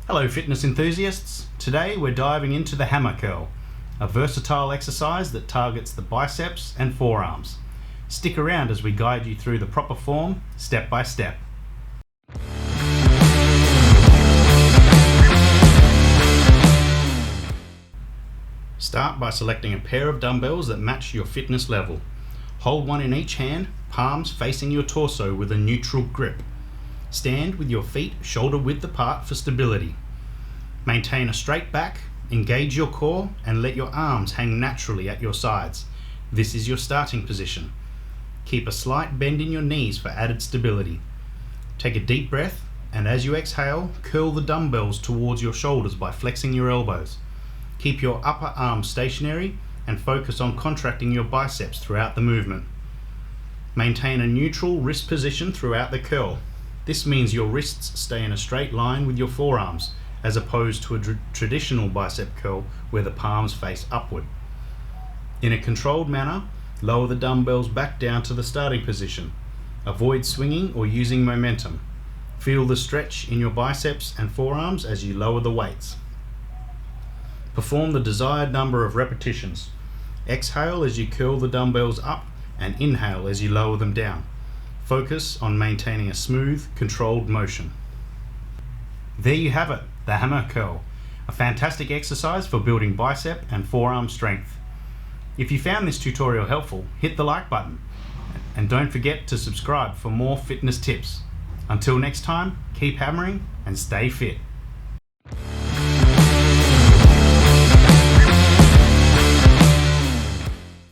Hello fitness enthusiasts. Today we're diving into the hammer curl, a versatile exercise that targets the biceps and forearms. Stick around as we guide you through the proper form, step by step. Start by selecting a pair of dumbbells that match your fitness level. Hold one in each hand, palms facing your torso with a neutral grip. Stand with your feet shoulder width apart for stability. Maintain a straight back, engage your core, and let your arms hang naturally at your sides. This is your starting position. Keep a slight bend in your knees for added stability. Take a deep breath, and as you exhale, curl the dumbbells towards your shoulders by flexing your elbows. Keep your upper arms stationary and focus on contracting your biceps throughout the movement. Maintain a neutral wrist position throughout the curl. This means your wrists stay in a straight line with your forearms, as opposed to a traditional bicep curl where the palms face upward. In a controlled manner, lower the dumbbells back down to the starting position. Avoid swinging or using momentum. Feel the stretch in your biceps and forearms as you lower the weights. Perform the desired number of repetitions. Exhale as you curl the dumbbells up and inhale as you lower them down. Focus on maintaining a smooth, controlled motion. There you have it, the hammer curl, a fantastic exercise for building bicep and forearm strength. If you found this tutorial helpful, hit the like button and don't forget to subscribe for more fitness tips. Until next time, keep hammering and stay fit.